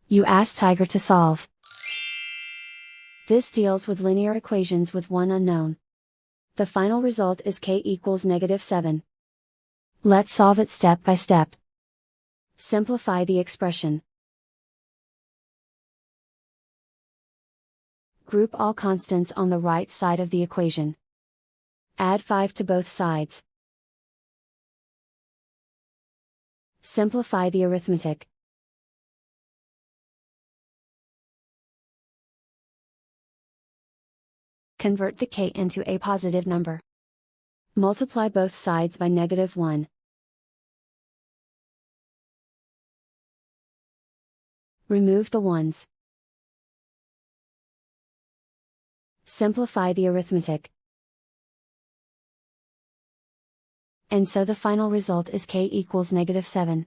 You ask Tiger to solve. This deals with linear equations with one unknown. The final result is k equals -7. Let's solve it step by step. Simplify the expression. Group all constants on the right side of the equation. Add 5 to both sides. Simplify the arithmetic. Convert the k into a positive number. Multiply both sides by -1. Remove the ones. Simplify the arithmetic. And so the final result is k equals -7.